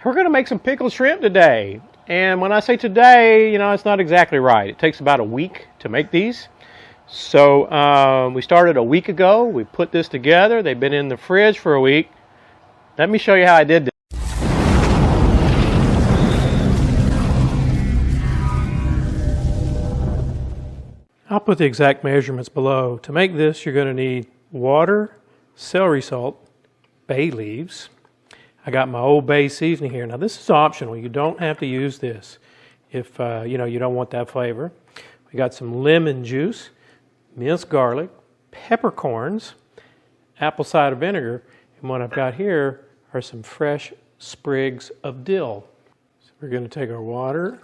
We're going to make some pickled shrimp today. And when I say today, you know, it's not exactly right. It takes about a week to make these. So we started a week ago. We put this together. They've been in the fridge for a week. Let me show you how I did this. I'll put the exact measurements below. To make this, you're going to need water, celery salt, bay leaves. I got my Old Bay Seasoning here. Now this is optional. You don't have to use this if you know, you don't want that flavor. We got some lemon juice, minced garlic, peppercorns, apple cider vinegar, and what I've got here are some fresh sprigs of dill. So we're going to take our water.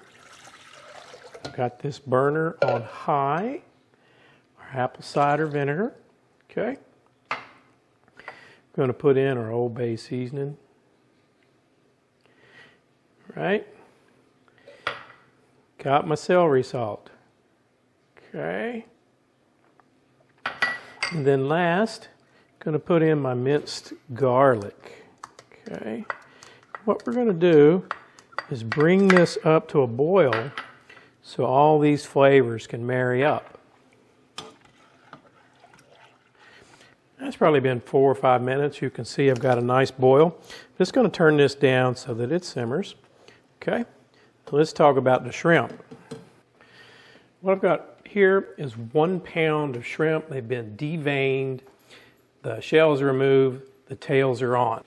I've got this burner on high, our apple cider vinegar. Okay. I'm going to put in our Old Bay Seasoning. Right. Got my celery salt. Okay. And then last, I'm going to put in my minced garlic. Okay. What we're going to do is bring this up to a boil so all these flavors can marry up. That's probably been 4 or 5 minutes. You can see I've got a nice boil. I'm just going to turn this down so that it simmers. Okay, so let's talk about the shrimp. What I've got here is 1 pound of shrimp. They've been deveined, the shells are removed, the tails are on.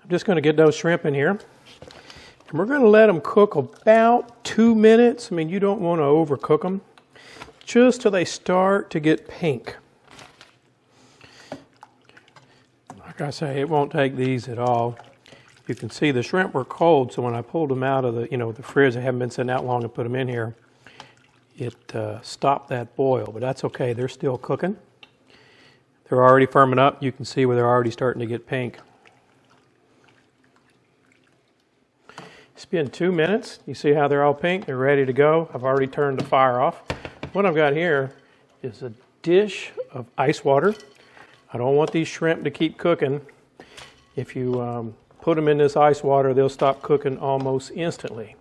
I'm just going to get those shrimp in here. And we're going to let them cook about 2 minutes. I mean, you don't want to overcook them, just till they start to get pink. Like I say, it won't take these at all. You can see the shrimp were cold, so when I pulled them out of the fridge, they haven't been sitting out long and put them in here, it stopped that boil, but that's okay. They're still cooking. They're already firming up. You can see where they're already starting to get pink. It's been 2 minutes. You see how they're all pink? They're ready to go. I've already turned the fire off. What I've got here is a dish of ice water. I don't want these shrimp to keep cooking. If you put them in this ice water, they'll stop cooking almost instantly.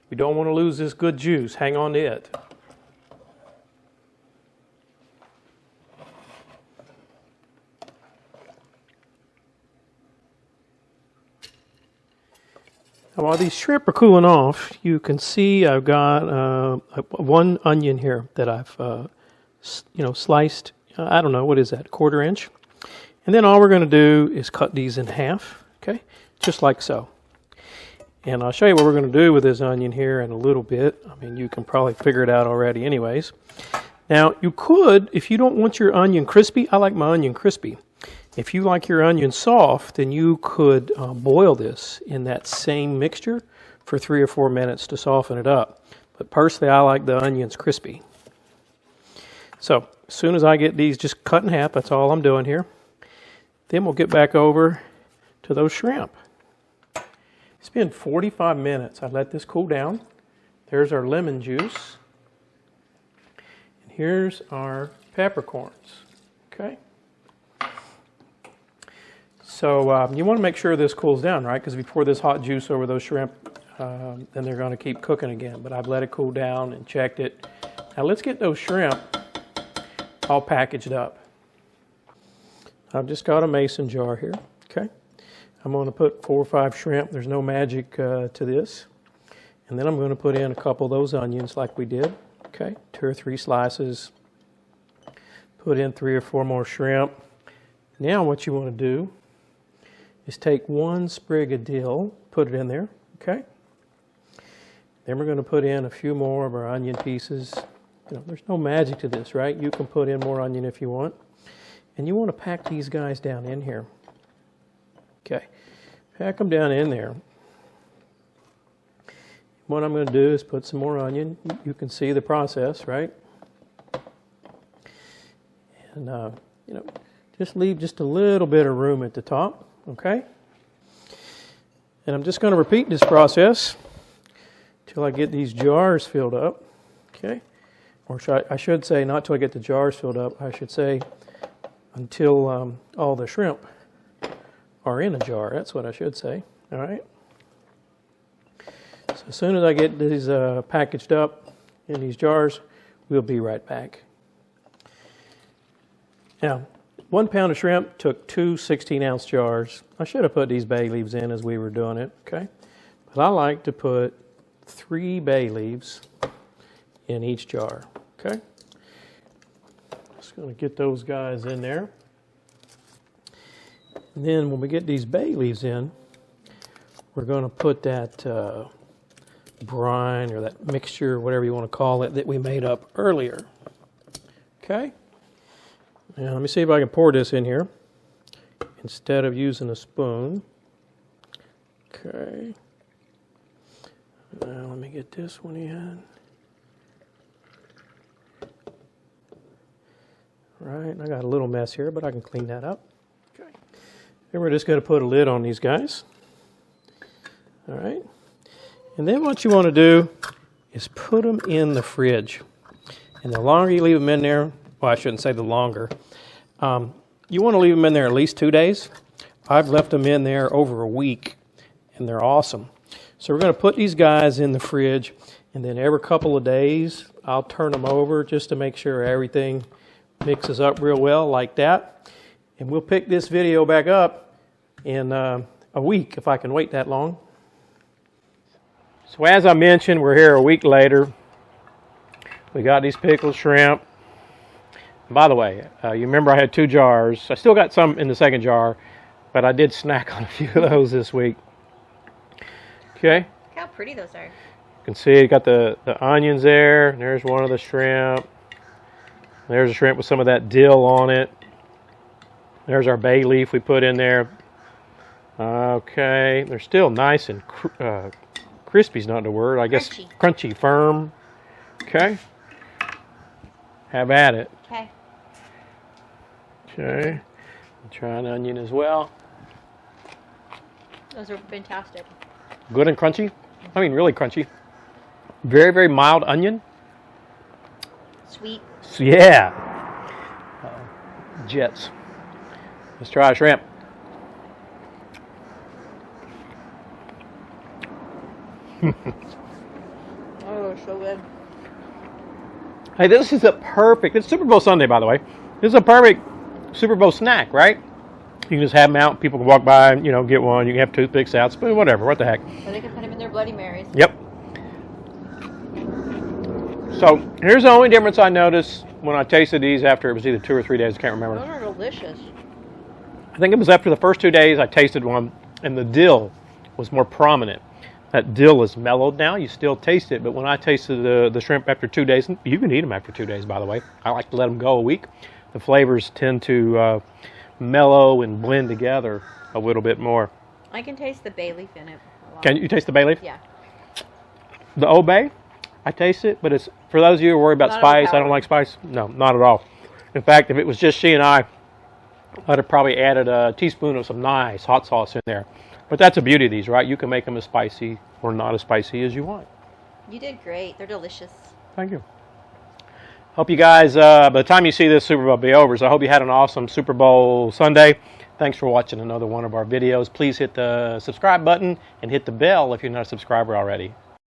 We don't want to lose this good juice. Hang on to it. Now, while these shrimp are cooling off, you can see I've got 1 onion here that I've sliced. I don't know, what is that, 1/4 inch? And then all we're going to do is cut these in half. Okay, just like so. And I'll show you what we're going to do with this onion here in a little bit. I mean, you can probably figure it out already anyways. Now, you could, if you don't want your onion crispy, I like my onion crispy. If you like your onion soft, then you could boil this in that same mixture for 3 or 4 minutes to soften it up. But personally, I like the onions crispy. So, as soon as I get these just cut in half, that's all I'm doing here. Then we'll get back over to those shrimp. It's been 45 minutes. I let this cool down. There's our lemon juice. And here's our peppercorns. Okay. So you want to make sure this cools down, right? Because if you pour this hot juice over those shrimp, then they're going to keep cooking again. But I've let it cool down and checked it. Now let's get those shrimp all packaged up. I've just got a mason jar here. Okay. I'm going to put 4 or 5 shrimp. There's no magic to this. And then I'm going to put in a couple of those onions like we did. Okay, 2 or 3 slices. Put in 3 or 4 more shrimp. Now what you want to do is take 1 sprig of dill, put it in there. Okay. Then we're going to put in a few more of our onion pieces. You know, there's no magic to this, right? You can put in more onion if you want. And you want to pack these guys down in here. Okay, pack them down in there. What I'm going to do is put some more onion. You can see the process, right? And, just leave just a little bit of room at the top, okay? And I'm just going to repeat this process till I get these jars filled up, okay? Or I should say, not till I get the jars filled up, I should say until all the shrimp are in a jar. That's what I should say. All right. So as soon as I get these packaged up in these jars, we'll be right back. Now, 1 pound of shrimp took 2 16-ounce jars. I should have put these bay leaves in as we were doing it, okay? But I like to put 3 bay leaves in each jar, okay? Just going to get those guys in there. And then when we get these bay leaves in, we're going to put that brine or that mixture, whatever you want to call it, that we made up earlier, okay? Now, let me see if I can pour this in here instead of using a spoon. Okay. Now, let me get this one in. Right, I got a little mess here, but I can clean that up. Okay. Then we're just going to put a lid on these guys. All right. And then what you want to do is put them in the fridge. And the longer you leave them in there, well, I shouldn't say the longer. You want to leave them in there at least 2 days. I've left them in there over a week, and they're awesome. So we're going to put these guys in the fridge, and then every couple of days, I'll turn them over just to make sure everything mixes up real well like that. And we'll pick this video back up in a week, if I can wait that long. So as I mentioned, we're here a week later. We got these pickled shrimp. By the way, you remember I had 2 jars. I still got some in the second jar, but I did snack on a few of those this week. Okay. Look how pretty those are. You can see you got the onions there. There's one of the shrimp. There's a shrimp with some of that dill on it. There's our bay leaf we put in there. Okay. They're still nice and crispy's not the word. I guess crunchy, firm. Okay. Have at it. Okay. Okay. Try an onion as well. Those are fantastic. Good and crunchy. I mean, really crunchy. Very, very mild onion. Sweet. So, yeah. Jets. Let's try a shrimp. Oh, so good. Hey, this is a perfect, it's Super Bowl Sunday, by the way. This is a perfect Super Bowl snack, right? You can just have them out. People can walk by and, get one. You can have toothpicks out, spoon, whatever. What the heck? Or they can put them in their Bloody Marys. Yep. So, here's the only difference I noticed when I tasted these after it was either 2 or 3 days. I can't remember. Those are delicious. I think it was after the first 2 days I tasted one, and the dill was more prominent. That dill is mellowed now. You still taste it, but when I tasted the shrimp after 2 days, you can eat them after 2 days, by the way. I like to let them go a week. The flavors tend to mellow and blend together a little bit more. I can taste the bay leaf in it. Can you taste the bay leaf? Yeah. The Old Bay, I taste it, but it's for those of you who worry about spice. I don't like spice. No, not at all. In fact, if it was just she and I'd have probably added a teaspoon of some nice hot sauce in there. But that's the beauty of these, right? You can make them as spicy or not as spicy as you want. You did great. They're delicious. Thank you. Hope you guys, by the time you see this, Super Bowl will be over. So I hope you had an awesome Super Bowl Sunday. Thanks for watching another one of our videos. Please hit the subscribe button and hit the bell if you're not a subscriber already.